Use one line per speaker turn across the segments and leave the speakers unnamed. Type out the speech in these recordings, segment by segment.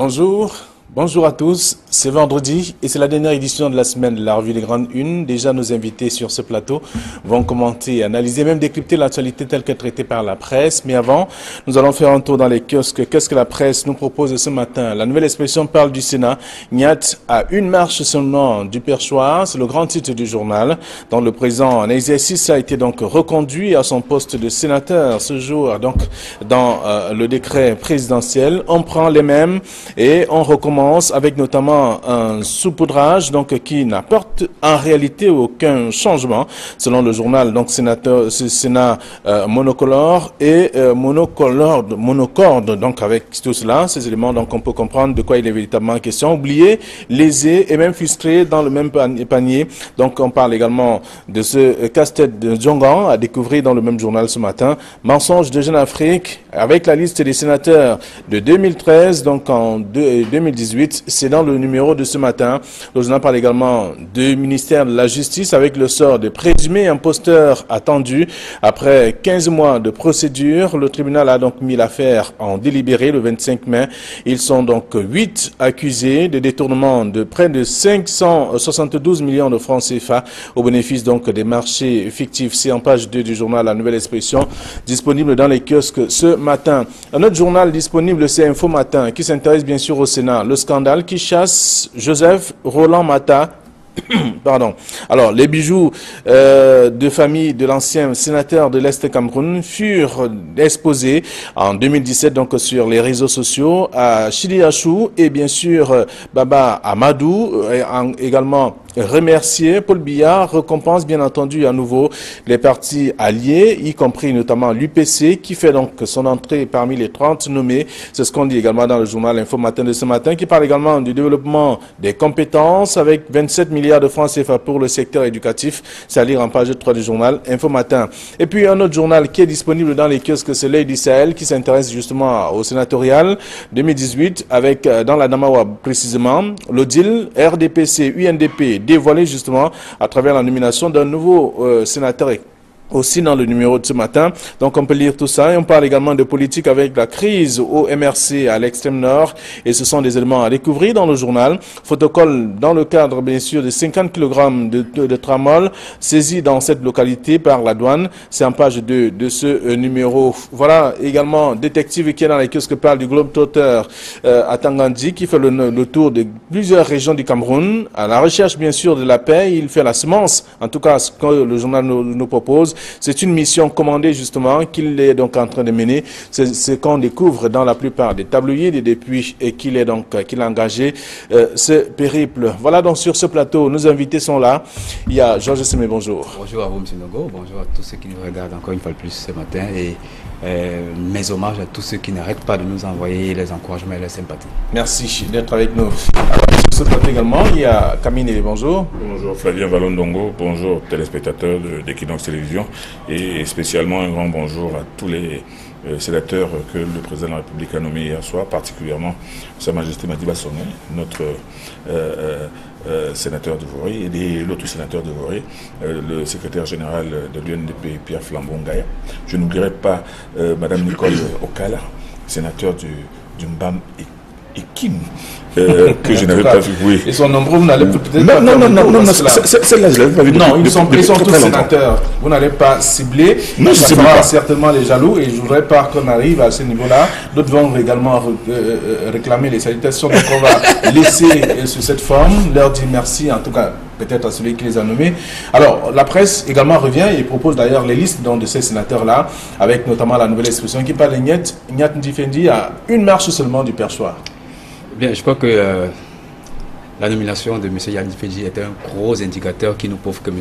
Bonjour. Bonjour à tous, c'est vendredi et c'est la dernière édition de la semaine de la revue des Grandes Unes. Déjà, nos invités sur ce plateau vont commenter, analyser, même décrypter l'actualité telle que traitée par la presse. Mais avant, nous allons faire un tour dans les kiosques. Qu'est-ce que la presse nous propose ce matin? La Nouvelle Expression parle du Sénat. Niat à une marche seulement du perchoir, c'est le grand titre du journal. Dans le présent, un exercice a été donc reconduit à son poste de sénateur ce jour. Donc, dans le décret présidentiel, on prend les mêmes et on recommence avec notamment un saupoudrage donc qui n'apporte en réalité aucun changement selon le journal. Donc Sénat monocolore et monocorde. Donc avec tout cela, ces éléments, donc on peut comprendre de quoi il est véritablement question. Oublié, lésé et même frustré dans le même panier. Donc on parle également de ce casse-tête de Djongan à découvrir dans le même journal ce matin. Mensonge de Jeune Afrique avec la liste des sénateurs de 2013 donc en 2018. C'est dans le numéro de ce matin. Le journal parle également du ministère de la Justice avec le sort de présumés imposteurs attendu. Après 15 mois de procédure, le tribunal a donc mis l'affaire en délibéré le 25 mai. Ils sont donc 8 accusés de détournement de près de 572 millions de francs CFA au bénéfice donc des marchés fictifs. C'est en page 2 du journal La Nouvelle Expression, disponible dans les kiosques ce matin. Un autre journal disponible, c'est Info Matin, qui s'intéresse bien sûr au Sénat. Le scandale qui chasse Joseph Roland Mata. Pardon. Alors, les bijoux de famille de l'ancien sénateur de l'Est Cameroun furent exposés en 2017 donc sur les réseaux sociaux à Chiliachou et bien sûr Baba Amadou, également remercier Paul Biya, récompense bien entendu à nouveau les partis alliés, y compris notamment l'UPC qui fait donc son entrée parmi les 30 nommés. C'est ce qu'on dit également dans le journal Info Matin de ce matin, qui parle également du développement des compétences avec 27 milliards de francs CFA pour le secteur éducatif. C'est à lire en page 3 du journal Info Matin. Et puis un autre journal qui est disponible dans les kiosques, c'est L'Œil du Sahel, qui s'intéresse justement au sénatorial 2018 avec dans la Namawa précisément l'ODIL, RDPC, UNDP dévoilé justement à travers la nomination d'un nouveau sénateur aussi dans le numéro de ce matin. Donc on peut lire tout ça et on parle également de politique avec la crise au MRC à l'extrême nord et ce sont des éléments à découvrir dans le journal. Protocole dans le cadre bien sûr de 50 kg de tramol saisi dans cette localité par la douane. C'est en page 2 de ce numéro. Voilà également détective qui est dans les kiosques parle du Globetrotter à Tangandi qui fait le tour de plusieurs régions du Cameroun à la recherche bien sûr de la paix. Il fait la semence, en tout cas ce que le journal nous propose. C'est une mission commandée justement qu'il est donc en train de mener. C'est ce qu'on découvre dans la plupart des tabloïds et depuis et qu'il a engagé ce périple. Voilà donc sur ce plateau, nos invités sont là. Il y a Georges Semé, bonjour.
Bonjour à vous, M. Nogo. Bonjour à tous ceux qui nous regardent encore une fois de plus ce matin. Et mes hommages à tous ceux qui n'arrêtent pas de nous envoyer les encouragements et les sympathies.
Merci d'être avec nous. Alors, sur ce plateau également, il y a Camille, bonjour.
Bonjour Flavien Vallon-Dongo, bonjour téléspectateurs d'Equinox Télévision et spécialement un grand bonjour à tous les sénateurs que le président de la République a nommés hier soir, particulièrement Sa Majesté Madiba Sonné, notre sénateur de Voré, et l'autre sénateur de Voré, le secrétaire général de l'UNDP, Pierre Flambon-Gaya. Je n'oublierai pas Madame Nicole Okala, sénateur du Mbam et Kim, que je n'avais pas vu. Oui.
Ils sont nombreux, vous n'allez peut-être
pas... Non, celle-là, je l'avais pas vu.
Non, ils sont tous sénateurs. Vous n'allez pas cibler.
Non, je
ça
sais
fera
pas.
certainement les jaloux et je ne voudrais pas qu'on arrive à ce niveau-là. D'autres vont également réclamer les salutations. Donc on va laisser sur cette forme, leur dire merci, en tout cas peut-être à celui qui les a nommés. Alors, la presse également revient et propose d'ailleurs les listes de ces sénateurs-là, avec notamment la Nouvelle Expression qui parle de Niat Ndifendi à une marche seulement du perchoir.
Bien, je crois que la nomination de M. Yann Ndifendi est un gros indicateur qui nous prouve que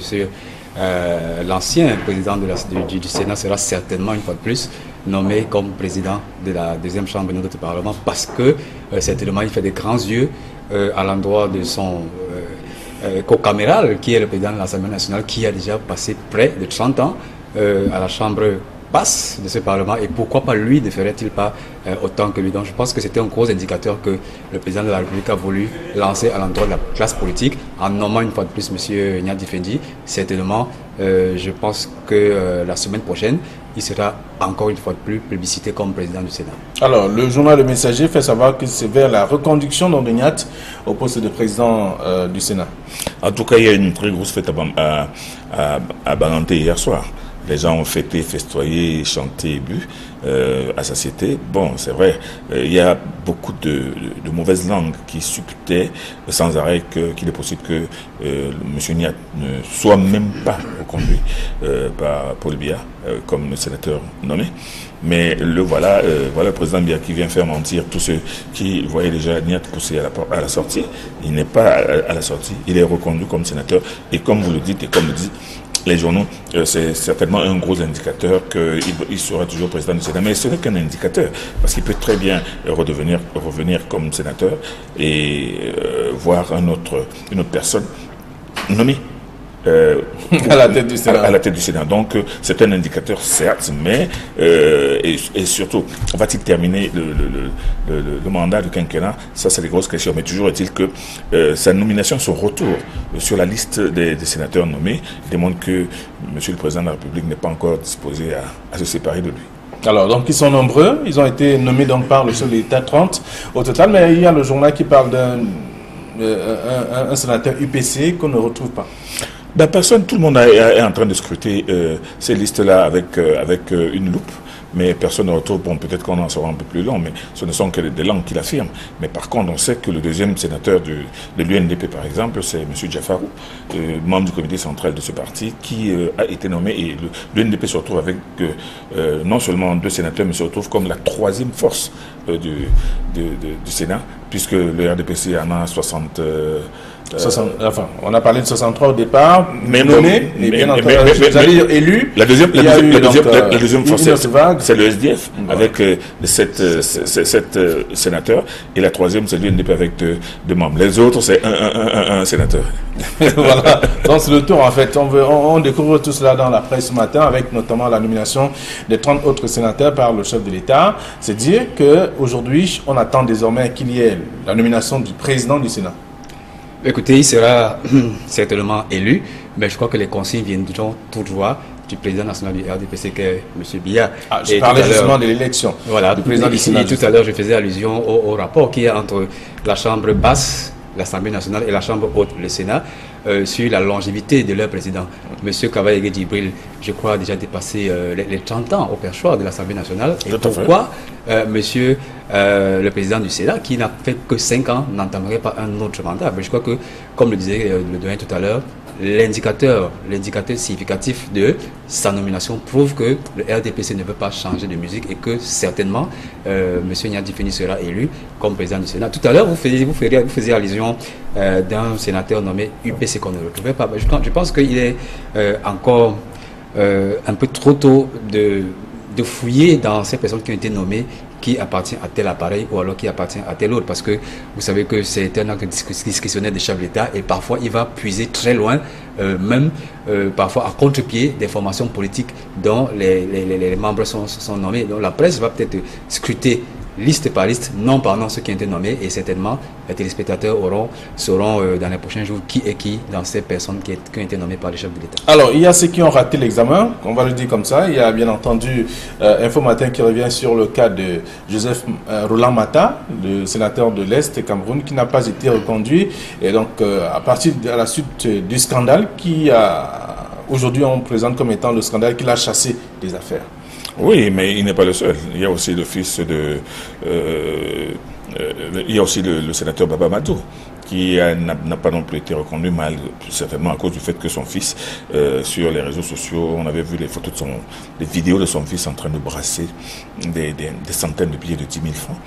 l'ancien président du Sénat sera certainement une fois de plus nommé comme président de la deuxième chambre de notre Parlement parce que certainement il fait des grands yeux à l'endroit de son co-caméral qui est le président de l'Assemblée nationale qui a déjà passé près de 30 ans à la chambre basse de ce Parlement et pourquoi pas lui ne ferait-il pas autant que lui. Donc je pense que c'était un gros indicateur que le président de la République a voulu lancer à l'endroit de la classe politique en nommant une fois de plus M. Niat Ndifendi. Certainement, je pense que la semaine prochaine, il sera encore une fois de plus plébiscité comme président du Sénat.
Alors, le journal Le Messager fait savoir que c'est vers la reconduction d'Andoniat au poste de président du Sénat.
En tout cas, il y a une très grosse fête à Bananté hier soir. Les gens ont fêté, festoyé, chanté, bu à sa cité. Bon, c'est vrai, il y a beaucoup de mauvaises langues qui supputaient sans arrêt qu'il est possible que M. Niat ne soit même pas reconduit par Paul Biya comme sénateur nommé. Mais voilà le président Biya qui vient faire mentir tous ceux qui voyaient déjà Niat pousser à la sortie. Il n'est pas à la sortie, il est reconduit comme sénateur. Et comme vous le dites, et comme le dit les journaux, c'est certainement un gros indicateur qu'il sera toujours président du Sénat. Mais ce n'est qu'un indicateur, parce qu'il peut très bien revenir comme sénateur et voir une autre personne nommée
à la tête du Sénat.
À la tête du Sénat. Donc, c'est un indicateur, certes, mais et surtout, va-t-il terminer le mandat du quinquennat? Ça, c'est des grosses questions. Mais toujours est-il que sa nomination, son retour sur la liste des sénateurs nommés démontre que M. le Président de la République n'est pas encore disposé à se séparer de lui.
Alors, donc, ils sont nombreux. Ils ont été nommés donc, par le chef de l'État, 30 au total. Mais il y a le journal qui parle d'un sénateur UPC qu'on ne retrouve pas.
Ben, personne, tout le monde est en train de scruter ces listes-là avec une loupe, mais personne ne retrouve. Bon, peut-être qu'on en sera un peu plus long, mais ce ne sont que des langues qui l'affirment. Mais par contre, on sait que le deuxième sénateur de l'UNDP, par exemple, c'est M. Djafarou, membre du comité central de ce parti, qui a été nommé. Et l'UNDP se retrouve avec non seulement 2 sénateurs, mais se retrouve comme la 3e force du Sénat, puisque le RDPC en a 60...
enfin, on a parlé de 63 au départ,
mais
bien entendu, vous allez dire élu.
La deuxième force, c'est le SDF, avec 7 sénateurs, et la 3e, c'est l'UNDP avec 2 membres. Les autres, c'est un sénateur.
Voilà, donc c'est le tour en fait. On découvre tout cela dans la presse ce matin, avec notamment la nomination des 30 autres sénateurs par le chef de l'État. C'est dire qu'aujourd'hui, on attend désormais qu'il y ait la nomination du président du Sénat.
Écoutez, il sera certainement élu, mais je crois que les consignes viendront tout droit du président national du RDPC, qui est M. Biya.
Je parlais justement de l'élection du président du Sénat.
Tout à l'heure, je faisais allusion au rapport qui est entre la Chambre basse, l'Assemblée nationale, et la Chambre haute, le Sénat, sur la longévité de leur président. M. Kavaye Djibril, je crois, a déjà dépassé les 30 ans au perchoir de l'Assemblée nationale. Et pourquoi monsieur le président du Sénat, qui n'a fait que 5 ans, n'entamerait pas un autre mandat? Mais je crois que, comme le disait le doyen tout à l'heure, l'indicateur significatif de sa nomination prouve que le RDPC ne veut pas changer de musique et que certainement M. Niat Difeni sera élu comme président du Sénat. Tout à l'heure, vous faisiez allusion d'un sénateur nommé UPC qu'on ne retrouvait pas. Je pense qu'il est encore un peu trop tôt de fouiller dans ces personnes qui ont été nommées, qui appartient à tel appareil ou alors qui appartient à tel autre, parce que vous savez que c'est un acte discrétionnaire des chefs d'État et parfois il va puiser très loin, même parfois à contre-pied des formations politiques dont les membres sont nommés. Donc la presse va peut-être scruter liste par liste, nom par nom, ceux qui ont été nommés, et certainement les téléspectateurs sauront dans les prochains jours qui est qui dans ces personnes qui ont été nommées par les chefs de l'État.
Alors, il y a ceux qui ont raté l'examen, on va le dire comme ça. Il y a bien entendu Info Matin qui revient sur le cas de Joseph Roland Mata, le sénateur de l'Est Cameroun, qui n'a pas été reconduit. Et donc, à la suite du scandale qui aujourd'hui on présente comme étant le scandale qui l'a chassé des affaires.
Oui, mais il n'est pas le seul. Il y a aussi le fils de... il y a aussi le sénateur Baba Madou, qui n'a pas non plus été reconduit, certainement à cause du fait que son fils, sur les réseaux sociaux, on avait vu les photos des vidéos de son fils en train de brasser des centaines de billets de 10 000 francs.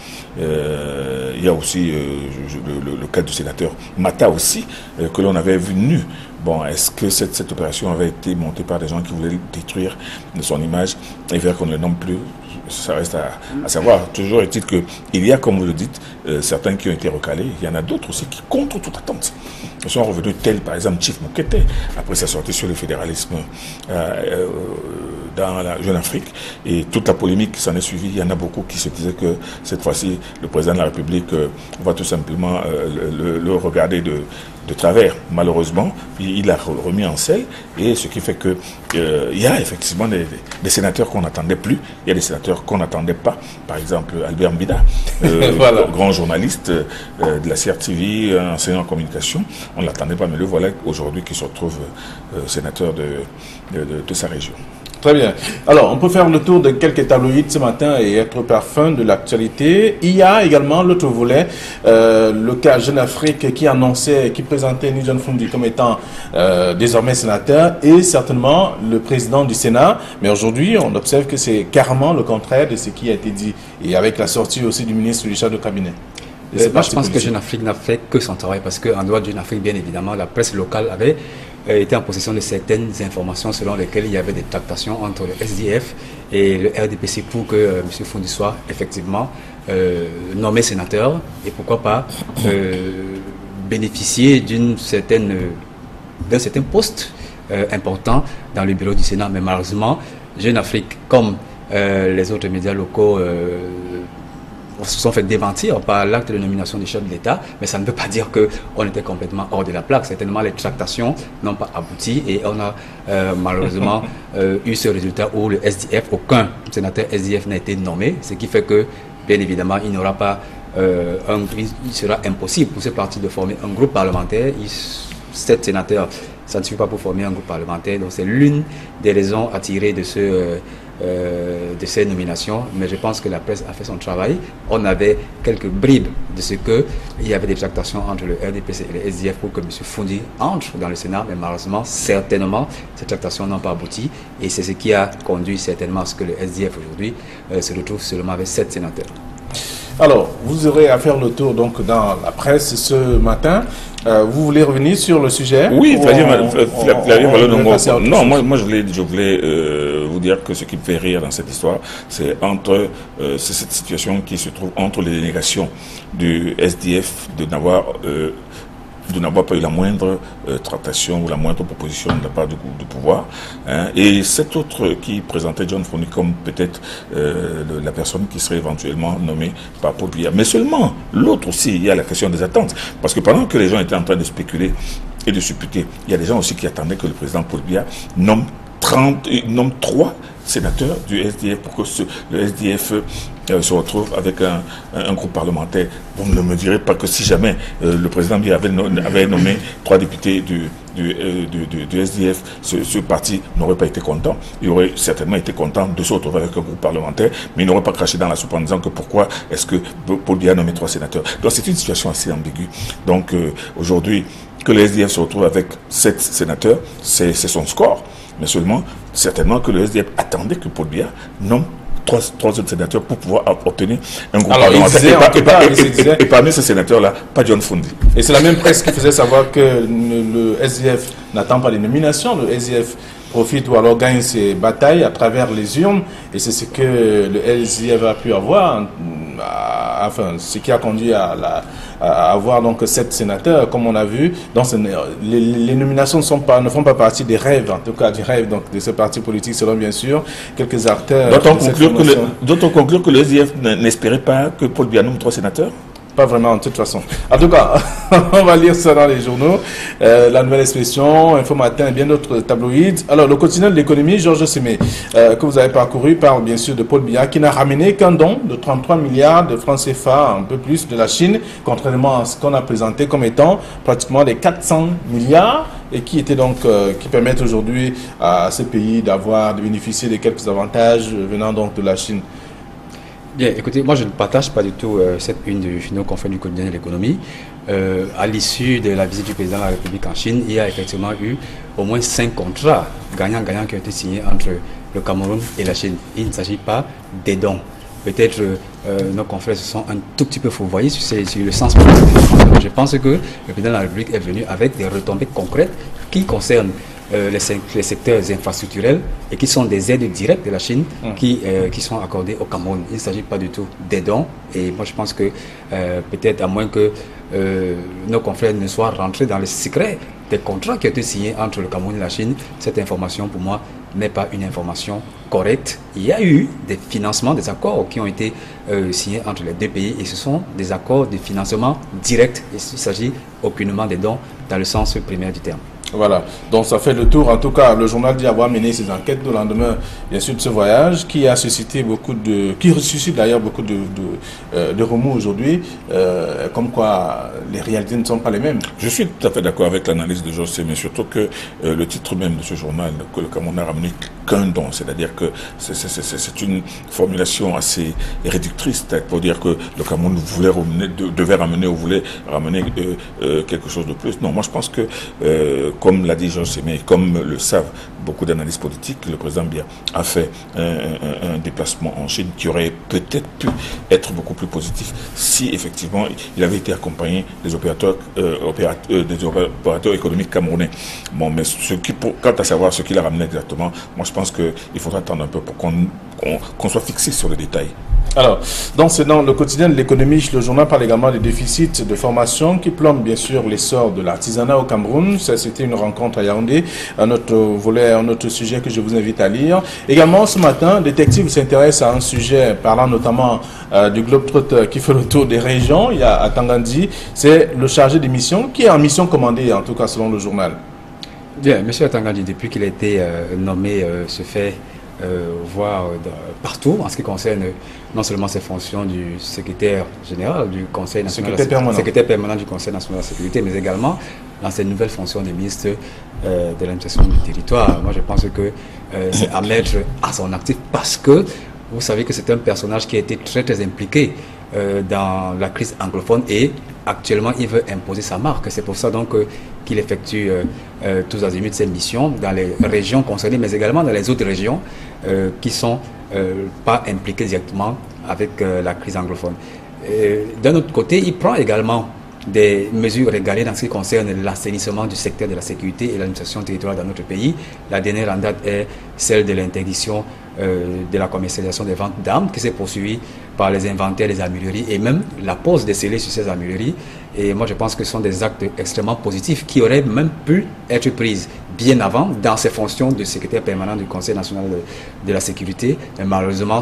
Il y a aussi le cas du sénateur Mata aussi, que l'on avait vu nu. Bon, est-ce que cette opération avait été montée par des gens qui voulaient détruire son image et faire qu'on ne le nomme plus? Ça reste à savoir. Toujours est-il qu'il y a, comme vous le dites, certains qui ont été recalés. Il y en a d'autres aussi qui, contre toute attente, sont revenus, tels par exemple Chief Moukete, après sa sortie sur le fédéralisme dans la Jeune Afrique, et toute la polémique qui s'en est suivie. Il y en a beaucoup qui se disaient que cette fois-ci, le président de la République va tout simplement le regarder de de travers. Malheureusement, il a remis en selle, et ce qui fait que il y a effectivement des sénateurs qu'on n'attendait plus, il y a des sénateurs qu'on n'attendait pas. Par exemple, Albert Mbida, voilà. Grand journaliste de la CRTV, enseignant en communication, on ne l'attendait pas, mais le voilà aujourd'hui qui se retrouve sénateur de sa région.
Très bien. Alors, on peut faire le tour de quelques tabloïds ce matin et être parfum de l'actualité. Il y a également l'autre volet, le cas Jeune Afrique qui annonçait, qui présentait Ni John Fundi comme étant désormais sénateur et certainement le président du Sénat. Mais aujourd'hui, on observe que c'est carrément le contraire de ce qui a été dit. Et avec la sortie aussi du ministre du chef de cabinet.
Moi, je pense que Jeune Afrique n'a fait que son travail parce qu'en dehors de Jeune Afrique, bien évidemment, la presse locale avait été en possession de certaines informations selon lesquelles il y avait des tractations entre le SDF et le RDPC pour que M. Fundi soit effectivement nommé sénateur et pourquoi pas bénéficier d'un certain poste important dans le bureau du Sénat. Mais malheureusement, Jeune Afrique, comme les autres médias locaux, se sont fait démentir par l'acte de nomination du chef de l'État, mais ça ne veut pas dire qu'on était complètement hors de la plaque. Certainement, les tractations n'ont pas abouti et on a malheureusement eu ce résultat où le SDF, aucun sénateur SDF n'a été nommé, ce qui fait que, bien évidemment, il n'aura pas il sera impossible pour ce parti de former un groupe parlementaire. 7 sénateurs, ça ne suffit pas pour former un groupe parlementaire, donc c'est l'une des raisons à tirer de de ces nominations, mais je pense que la presse a fait son travail. On avait quelques bribes de ce qu'il y avait des tractations entre le RDPC et le SDF pour que M. Fundi entre dans le Sénat, mais malheureusement, certainement, ces tractations n'ont pas abouti et c'est ce qui a conduit certainement à ce que le SDF aujourd'hui se retrouve seulement avec 7 sénateurs.
Alors, vous aurez à faire le tour donc dans la presse ce matin. Vous voulez revenir sur le sujet?
Oui, non, moi je voulais vous dire que ce qui me fait rire dans cette histoire, c'est cette situation qui se trouve entre les délégations du SDF de n'avoir pas eu la moindre tractation ou la moindre proposition de la part du pouvoir. Et cet autre qui présentait John Fundi comme peut-être la personne qui serait éventuellement nommée par Paul Biya. Mais seulement, l'autre aussi, il y a la question des attentes. Parce que pendant que les gens étaient en train de spéculer et de supputer, il y a des gens aussi qui attendaient que le président Paul Biya nomme 3 sénateurs du SDF pour que le SDF se retrouve avec un groupe parlementaire. Vous ne me direz pas que si jamais le président Biya avait nommé 3 députés du SDF, ce parti n'aurait pas été content. Il aurait certainement été content de se retrouver avec un groupe parlementaire, mais il n'aurait pas craché dans la soupe en disant que pourquoi est-ce que Paul Biya a nommé 3 sénateurs. Donc c'est une situation assez ambiguë. Donc aujourd'hui, que le SDF se retrouve avec 7 sénateurs, c'est son score. Mais seulement, certainement que le SDF attendait que Paul Biya nomme 3 autres sénateurs pour pouvoir obtenir un groupe parlementaire. Et parmi ces sénateurs-là, pas John Fundi.
Et c'est la même presse qui faisait savoir que le SDF n'attend pas les nominations. Le SDF profite ou alors gagne ses batailles à travers les urnes. Et c'est ce que le SDF a pu avoir, enfin, ce qui a conduit à avoir donc 7 sénateurs, comme on a vu. Donc les nominations ne font pas partie des rêves, en tout cas du rêve donc, de ce parti politique, selon bien sûr quelques acteurs.
D'autres conclure que le SDF n'espérait pas que Paul Biya nomme 3 sénateurs?
Pas vraiment, de toute façon. En tout cas, on va lire ça dans les journaux. La Nouvelle Expression, Info Matin et bien d'autres tabloïds. Alors, le quotidien de l'économie, Georges Sémé, que vous avez parcouru, parle bien sûr de Paul Biya, qui n'a ramené qu'un don de 33 milliards de francs CFA, un peu plus, de la Chine, contrairement à ce qu'on a présenté comme étant pratiquement les 400 milliards, et qui était donc, qui permettent aujourd'hui à ce pays de bénéficier de quelques avantages venant donc de la Chine.
Bien, écoutez, moi je ne partage pas du tout cette une de nos confrères du quotidien de l'économie. À l'issue de la visite du président de la République en Chine, il y a effectivement eu au moins 5 contrats gagnants-gagnants qui ont été signés entre le Cameroun et la Chine. Il ne s'agit pas des dons. Peut-être nos confrères se sont un tout petit peu fourvoyés sur le sens. Je pense que le président de la République est venu avec des retombées concrètes qui concernent les secteurs infrastructurels et qui sont des aides directes de la Chine qui sont accordées au Cameroun. Il ne s'agit pas du tout des dons et moi je pense que peut-être à moins que nos confrères ne soient rentrés dans les secrets des contrats qui ont été signés entre le Cameroun et la Chine, cette information pour moi n'est pas une information correcte. Il y a eu des financements, des accords qui ont été signés entre les deux pays et ce sont des accords de financement direct. Il s'agit aucunement des dons dans le sens primaire du terme.
Voilà, donc ça fait le tour. En tout cas, le journal dit avoir mené ses enquêtes au lendemain, bien sûr, de ce voyage qui a suscité qui suscite d'ailleurs beaucoup de remous aujourd'hui, comme quoi les réalités ne sont pas les mêmes.
Je suis tout à fait d'accord avec l'analyse de José, mais surtout que le titre même de ce journal, que le Cameroun n'a ramené qu'un don, c'est-à-dire que c'est une formulation assez réductrice pour dire que le Cameroun devait ramener ou voulait ramener quelque chose de plus. Non, moi je pense que comme l'a dit Georges Sémé, comme le savent beaucoup d'analystes politiques, le président Biya a fait un déplacement en Chine qui aurait peut-être pu être beaucoup plus positif si effectivement il avait été accompagné des opérateurs économiques camerounais. Bon, mais quant à savoir ce qu'il a ramené exactement, moi je pense qu'il faudra attendre un peu pour qu'on soit fixé sur le détail.
Alors, dans le quotidien de l'économie, le journal parle également des déficits de formation qui plombent bien sûr l'essor de l'artisanat au Cameroun. Ça, c'était une rencontre à Yaoundé, un autre sujet que je vous invite à lire. Également, ce matin, Détective s'intéresse à un sujet parlant notamment du Globetrotter qui fait le tour des régions. Il y a à Tangandi, c'est le chargé de mission qui est en mission commandée, en tout cas selon le journal.
Bien, M. Tangandi, depuis qu'il a été nommé, se fait voir partout en ce qui concerne non seulement ses fonctions du secrétaire général du Conseil national, secrétaire permanent du Conseil national de la sécurité, mais également dans ses nouvelles fonctions de ministre de l'administration du territoire. Moi, je pense que c'est à mettre à son actif parce que vous savez que c'est un personnage qui a été très très impliqué dans la crise anglophone et actuellement il veut imposer sa marque. C'est pour ça donc qu'il effectue tous azimuts ses missions dans les régions concernées, mais également dans les autres régions qui ne sont pas impliquées directement avec la crise anglophone. D'un autre côté, il prend également des mesures régaliennes dans ce qui concerne l'assainissement du secteur de la sécurité et l'administration territoriale dans notre pays. La dernière en date est celle de l'interdiction de la commercialisation des ventes d'armes qui s'est poursuivie par les inventaires des armureries et même la pose des scellés sur ces armureries. Et moi, je pense que ce sont des actes extrêmement positifs qui auraient même pu être pris bien avant dans ses fonctions de secrétaire permanent du Conseil national de la sécurité. Mais malheureusement,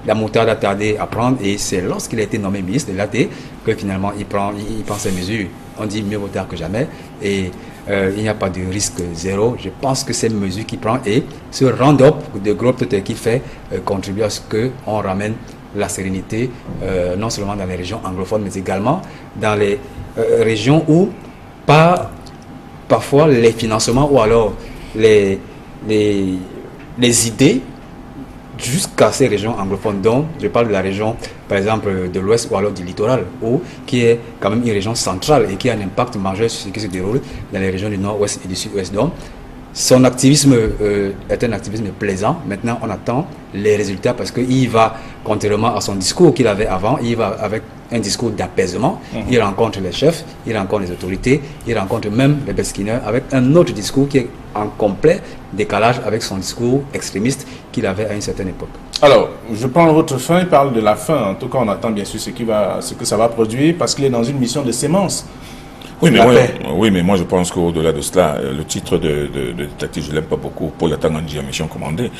la moutarde a tardé à prendre et c'est lorsqu'il a été nommé ministre de l'AT que finalement il prend ses mesures. On dit mieux vaut tard que jamais et il n'y a pas de risque zéro. Je pense que ces mesures qu'il prend et ce round-up de groupe qu'il fait contribue à ce qu'on ramène la sérénité non seulement dans les régions anglophones mais également dans les régions où parfois les financements ou alors les idées jusqu'à ces régions anglophones, dont je parle de la région par exemple de l'ouest ou alors du littoral, qui est quand même une région centrale et qui a un impact majeur sur ce qui se déroule dans les régions du nord-ouest et du sud-ouest. Donc son activisme est un activisme plaisant. Maintenant on attend les résultats parce qu'il va, contrairement à son discours qu'il avait avant, il va avec un discours d'apaisement. Il rencontre les chefs, il rencontre les autorités, il rencontre même les beskineurs avec un autre discours qui est en complet décalage avec son discours extrémiste qu'il avait à une certaine époque.
Alors, je prends votre fin, il parle de la fin. En tout cas, on attend bien sûr ce que ça va produire parce qu'il est dans une mission de sémence.
Oui, mais moi je pense qu'au-delà de cela, le titre de détective, je ne l'aime pas beaucoup, Paul Tangandi en mission commandée.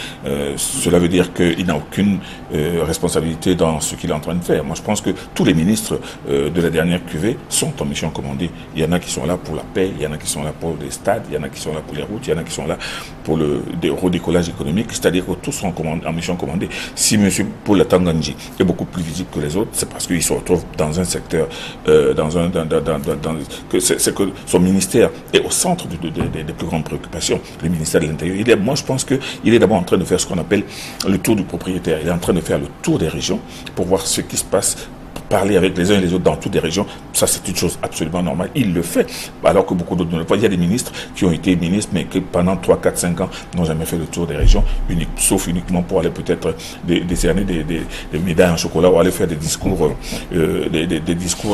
Cela veut dire qu'il n'a aucune responsabilité dans ce qu'il est en train de faire. Moi je pense que tous les ministres de la dernière cuvée sont en mission commandée. Il y en a qui sont là pour la paix, il y en a qui sont là pour les stades, il y en a qui sont là pour les routes, il y en a qui sont là pour le redécollage économique, c'est-à-dire que tous sont en mission commandée. Si M. Paul Tangandi est beaucoup plus visible que les autres, c'est parce qu'il se retrouve dans un secteur, c'est que son ministère est au centre des plus grandes préoccupations, le ministère de l'Intérieur. Moi, je pense qu'il est d'abord en train de faire ce qu'on appelle le tour du propriétaire. Il est en train de faire le tour des régions pour voir ce qui se passe, parler avec les uns et les autres dans toutes les régions. Ça, c'est une chose absolument normale. Il le fait, alors que beaucoup d'autres ne le font pas. Il y a des ministres qui ont été ministres, mais qui pendant 3, 4, 5 ans n'ont jamais fait le tour des régions, sauf uniquement pour aller peut-être décerner des médailles en chocolat ou aller faire des discours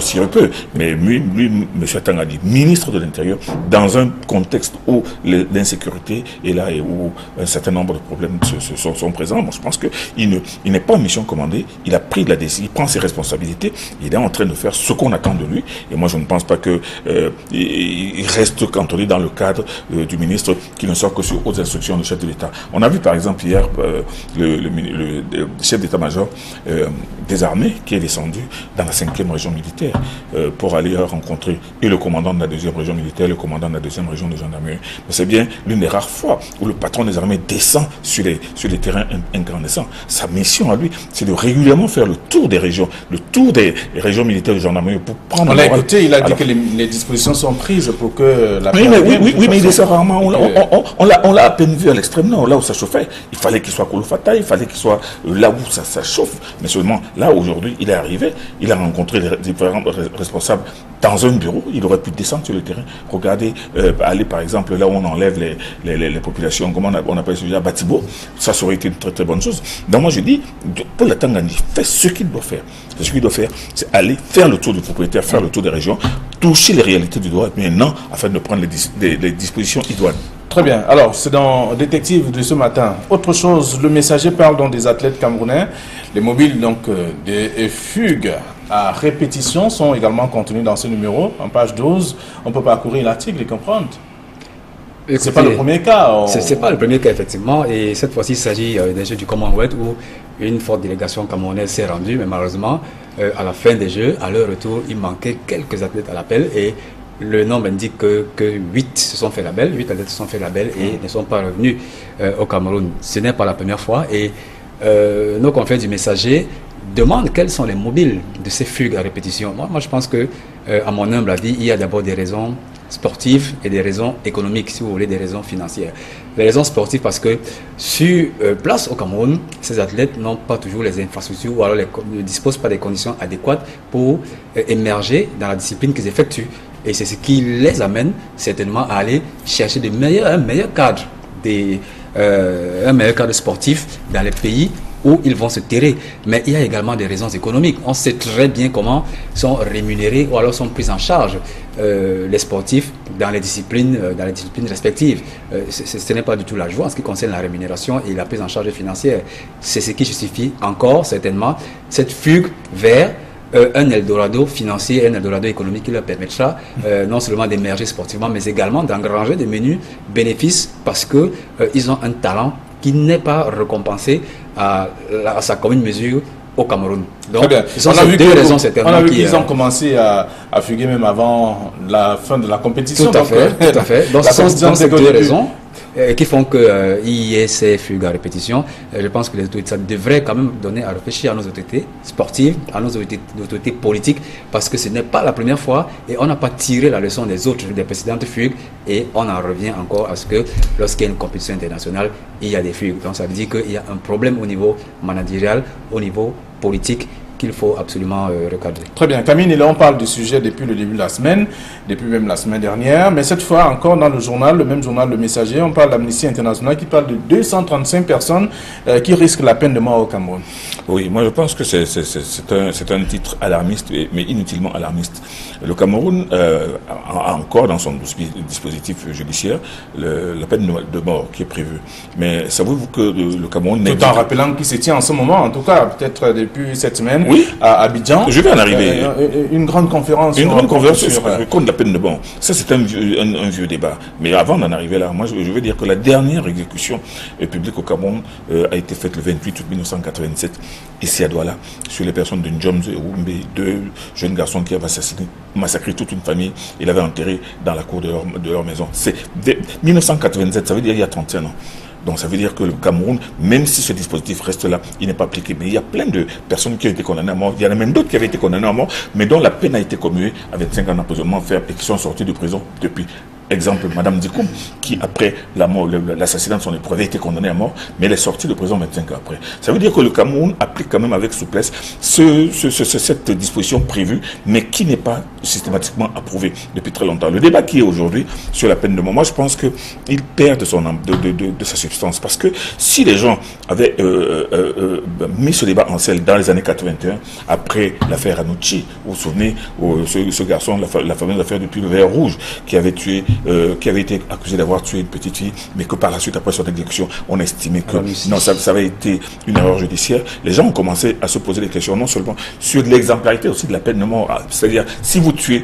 sirupeux. Mais lui, M. Tangandi, ministre de l'Intérieur, dans un contexte où l'insécurité est là et où un certain nombre de problèmes sont présents, moi, je pense qu'il n'est pas en mission commandée. Il a pris la décision, il prend ses responsabilités responsabilités. Il est en train de faire ce qu'on attend de lui. Et moi, je ne pense pas qu'il reste cantonné dans le cadre du ministre qui ne sort que sur hautes instructions du chef de l'État. On a vu par exemple hier le chef d'état-major des armées qui est descendu dans la 5e région militaire pour aller rencontrer et le commandant de la 2e région militaire, le commandant de la 2e région de gendarmerie. Mais c'est bien l'une des rares fois où le patron des armées descend sur les terrains incandescents. Sa mission à lui, c'est de régulièrement faire le tour des régions, le tour des régions militaires de gendarmerie pour prendre...
On l'a écouté, il a dit que les dispositions sont prises pour que la...
Oui, mais il descend rarement. On l'a à peine vu à l'extrême nord, là où ça chauffait. Il fallait qu'il soit à Kolofata, il fallait qu'il soit là où ça chauffe. Mais seulement, là, aujourd'hui, il est arrivé, il a rencontré les différents responsables dans un bureau, il aurait pu descendre sur le terrain, regarder, aller par exemple là où on enlève les populations, comment on appelle celui-là, Batibo, ça aurait été une très très bonne chose. Donc moi je dis, Paul Atangandi fait ce qu'il doit faire. Ce qu'il doit faire, c'est aller faire le tour du propriétaire, faire le tour des régions, toucher les réalités du droit maintenant, afin de prendre les dispositions idoines.
Très bien. Alors, c'est dans Détective de ce matin. Autre chose, le messager parle donc des athlètes camerounais. Les mobiles donc des fugues à répétition sont également contenus dans ce numéro. En page 12, on peut parcourir l'article et comprendre. C'est pas le premier cas.
C'est pas le premier cas, effectivement. Et cette fois-ci, il s'agit des Jeux du Commonwealth où une forte délégation camerounaise s'est rendue. Mais malheureusement, à la fin des Jeux, à leur retour, il manquait quelques athlètes à l'appel. Et le nombre indique que 8 se sont fait label, 8 athlètes se sont fait label et ne sont pas revenus au Cameroun. Ce n'est pas la première fois. Et nos confrères du Messager demandent quels sont les mobiles de ces fugues à répétition. Moi je pense que, à mon humble avis, il y a d'abord des raisons sportives et des raisons économiques, si vous voulez, des raisons financières. Les raisons sportives parce que sur place au Cameroun, ces athlètes n'ont pas toujours les infrastructures ou alors ne disposent pas des conditions adéquates pour émerger dans la discipline qu'ils effectuent. Et c'est ce qui les amène certainement à aller chercher un meilleur cadre sportif dans les pays où ils vont se terrer. Mais il y a également des raisons économiques. On sait très bien comment sont rémunérés ou alors sont pris en charge les sportifs dans les disciplines respectives. Ce n'est pas du tout la joie en ce qui concerne la rémunération et la prise en charge financière. C'est ce qui justifie encore certainement cette fugue vers un Eldorado financier, un Eldorado économique qui leur permettra non seulement d'émerger sportivement, mais également d'engranger des menus bénéfices parce qu'ils ont un talent qui n'est pas récompensé à sa commune mesure au Cameroun. Donc,
on a vu qu'ils ont commencé à fuguer même avant la fin de la compétition.
Tout à fait. Donc, ce sont ces deux raisons qui font qu'il y ait ces fugues à répétition. Je pense que les autorités devraient quand même donner à réfléchir à nos autorités sportives, à nos autorités politiques, parce que ce n'est pas la première fois et on n'a pas tiré la leçon des précédentes fugues et on en revient encore à ce que lorsqu'il y a une compétition internationale, il y a des fugues. Donc ça veut dire qu'il y a un problème au niveau managérial, au niveau politique, qu'il faut absolument recadrer.
Très bien. Camille, et là on parle du sujet depuis le début de la semaine, depuis même la semaine dernière, mais cette fois encore dans le journal, le même journal Le Messager, on parle d'Amnesty International qui parle de 235 personnes qui risquent la peine de mort au Cameroun.
Oui, moi je pense que c'est un titre alarmiste, mais inutilement alarmiste. Le Cameroun a encore dans son dispositif judiciaire la peine de mort qui est prévue. Mais savez-vous que le Cameroun...
Tout en rappelant qu'il se tient en ce moment, en tout cas, peut-être depuis cette semaine,
oui,
à Abidjan.
Je vais en arriver.
Une grande conférence.
Contre la peine de mort. Ça, c'est un vieux débat. Mais avant d'en arriver là, moi, je veux dire que la dernière exécution publique au Cameroun a été faite le 28 août 1987, ici à Douala, sur les personnes de Ndjomze et Oumbe, deux jeunes garçons qui avaient massacré toute une famille. Ils l'avaient enterré dans la cour de leur maison. C'est 1987, ça veut dire il y a 31 ans. Donc ça veut dire que le Cameroun, même si ce dispositif reste là, il n'est pas appliqué. Mais il y a plein de personnes qui ont été condamnées à mort. Il y en a même d'autres qui avaient été condamnées à mort, mais dont la peine a été commuée avec 5 ans d'emprisonnement ferme et qui sont sortis de prison depuis. Exemple, Madame Dikoum, qui après l'assassinat de son époux avait été condamnée à mort, mais elle est sortie de prison 25 ans après. Ça veut dire que le Cameroun applique quand même avec souplesse cette disposition prévue, mais qui n'est pas systématiquement approuvée depuis très longtemps. Le débat qui est aujourd'hui sur la peine de mort, moi je pense qu'il perd de sa substance. Parce que si les gens avaient mis ce débat en selle dans les années 81, après l'affaire Anouchi, vous vous souvenez, ce garçon, la fameuse affaire du pull vert rouge, qui avait tué qui avait été accusé d'avoir tué une petite fille, mais que par la suite, après son exécution, on a estimé que non, ça avait été une erreur judiciaire. Les gens ont commencé à se poser des questions, non seulement sur l'exemplarité aussi de la peine de mort. C'est-à-dire, si vous tuez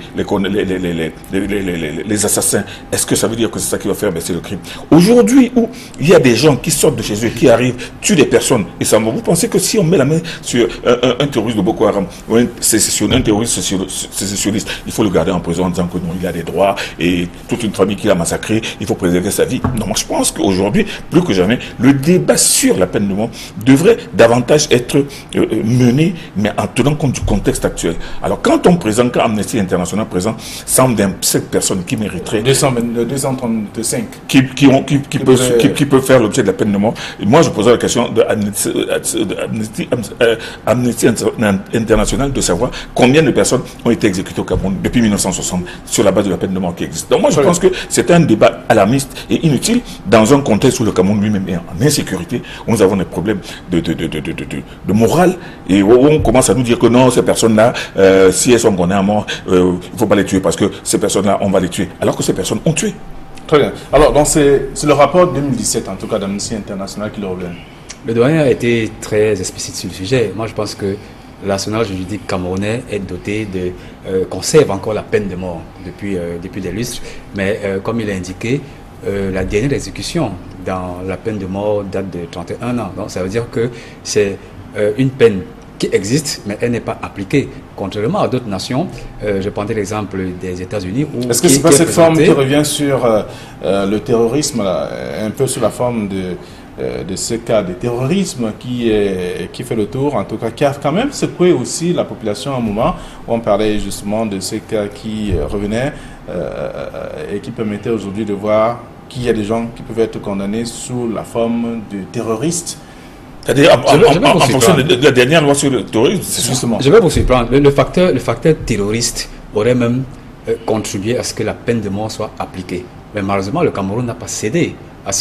les assassins, est-ce que ça veut dire que c'est ça qui va faire baisser le crime? Aujourd'hui, où il y a des gens qui sortent de chez eux, qui arrivent, tuent des personnes, et ça, vous pensez que si on met la main sur un terroriste de Boko Haram, ou un terroriste sécessionniste, il faut le garder en prison en disant que non, il a des droits, et toute une famille qu'il a massacrée, il faut préserver sa vie. Non, moi je pense qu'aujourd'hui, plus que jamais, le débat sur la peine de mort devrait davantage être mené, mais en tenant compte du contexte actuel. Alors quand Amnesty International présente 127 personnes qui mériteraient
235
qui peuvent faire l'objet de la peine de mort, et moi je poserai la question de Amnesty International de savoir combien de personnes ont été exécutées au Cameroun depuis 1960 sur la base de la peine de mort qui existe. Donc moi je pense que c'est un débat alarmiste et inutile dans un contexte où le Cameroun lui-même est en insécurité, où nous avons des problèmes de morale, et où on commence à nous dire que non, ces personnes-là, si elles sont condamnées à mort, il ne faut pas les tuer parce que ces personnes-là, on va les tuer. Alors que ces personnes ont tué.
Très bien. Alors, c'est le rapport 2017, en tout cas d'Amnesty International, qui le revient.
Le doyen a été très explicite sur le sujet. Moi, je pense que l'arsenal juridique camerounais est doté de... conserve encore la peine de mort depuis des lustres. Mais comme il a indiqué, la dernière exécution dans la peine de mort date de 31 ans. Donc, ça veut dire que c'est une peine qui existe, mais elle n'est pas appliquée. Contrairement à d'autres nations, je prendrai l'exemple des États-Unis.
Est-ce que ce n'est pas cette forme qui revient sur le terrorisme, là, un peu sous la forme de ce cas de terrorisme qui fait le tour, en tout cas, qui a quand même secoué aussi la population à un moment où on parlait justement de ces cas qui revenaient et qui permettaient aujourd'hui de voir qu'il y a des gens qui peuvent être condamnés sous la forme de terroristes.
C'est-à-dire en fonction de la dernière loi sur le terrorisme, c'est
justement. Je vais vous surprendre. Le facteur terroriste aurait même contribué à ce que la peine de mort soit appliquée. Mais malheureusement, le Cameroun n'a pas cédé à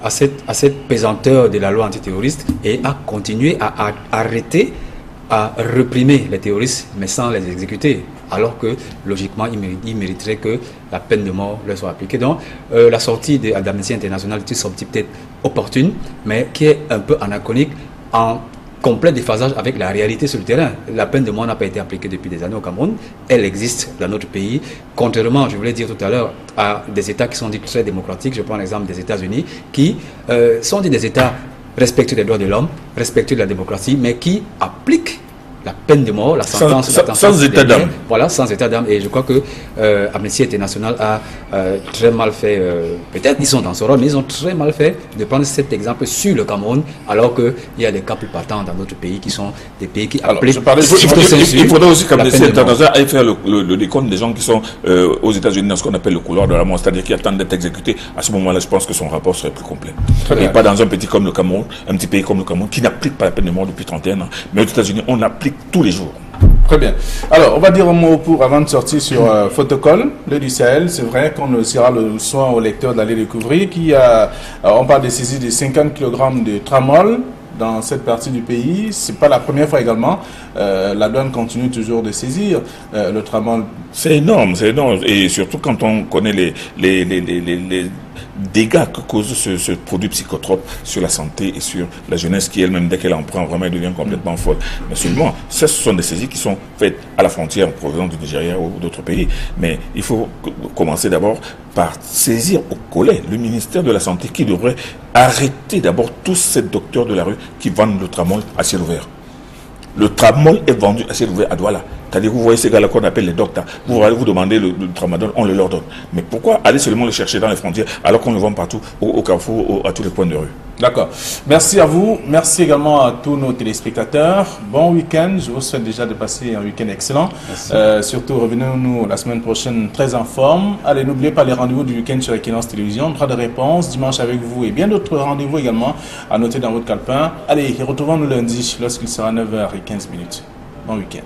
cette pesanteur de la loi antiterroriste et a continué à arrêter, à réprimer les terroristes, mais sans les exécuter. Alors que, logiquement, ils mériteraient que la peine de mort leur soit appliquée. Donc, la sortie d'Amnesty International est une sortie peut-être opportune, mais qui est un peu anachronique, en complet déphasage avec la réalité sur le terrain. La peine de mort n'a pas été appliquée depuis des années au Cameroun. Elle existe dans notre pays. Contrairement, je voulais dire tout à l'heure, à des États qui sont dits très démocratiques, je prends l'exemple des États-Unis, qui sont dits des États respectueux des droits de l'homme, respectueux de la démocratie, mais qui appliquent la peine de mort, la sentence,
sans état d'âme.
Voilà, sans état d'âme. Et je crois que Amnesty International a très mal fait, peut-être ils sont dans ce rôle, mais ils ont très mal fait de prendre cet exemple sur le Cameroun, alors qu'il y a des cas plus patents dans d'autres pays qui sont des pays qui appliquent.
Il faudrait aussi qu'Amnesty International aille faire le décompte des gens qui sont aux États-Unis dans ce qu'on appelle le couloir de la mort, c'est-à-dire qui attendent d'être exécutés. À ce moment-là, je pense que son rapport serait plus complet. Et pas dans un petit comme le Cameroun, un petit pays comme le Cameroun, qui n'applique pas la peine de mort depuis 31 ans. Mais aux États-Unis, on applique tous les jours.
Très bien. Alors, on va dire un mot avant de sortir sur Photocall, le du Sahel. C'est vrai qu'on sera le soin au lecteur d'aller découvrir on parle de saisie de 50 kg de tramol dans cette partie du pays. C'est pas la première fois également. La douane continue toujours de saisir le tramol.
C'est énorme, c'est énorme. Et surtout quand on connaît les dégâts que cause ce produit psychotrope sur la santé et sur la jeunesse qui elle-même, dès qu'elle en prend, vraiment, elle devient complètement folle. Mais seulement, ce sont des saisies qui sont faites à la frontière en provenance du Nigeria ou d'autres pays. Mais il faut commencer d'abord par saisir au collet le ministère de la Santé qui devrait arrêter d'abord tous ces docteurs de la rue qui vendent le tramol à ciel ouvert. Le tramol est vendu à ciel ouvert à Douala. C'est-à-dire que vous voyez ces gars-là qu'on appelle les docteurs. Vous allez vous demander le tramadol, on le leur donne. Mais pourquoi aller seulement le chercher dans les frontières alors qu'on le vend partout, au carrefour, à tous les points de rue?
D'accord. Merci à vous. Merci également à tous nos téléspectateurs. Bon week-end. Je vous souhaite déjà de passer un week-end excellent. Surtout, revenez-nous la semaine prochaine très en forme. Allez, n'oubliez pas les rendez-vous du week-end sur Equinox Télévision. Droit de réponse, dimanche avec vous et bien d'autres rendez-vous également à noter dans votre calepin. Allez, retrouvons-nous lundi lorsqu'il sera 9h15. Bon week-end.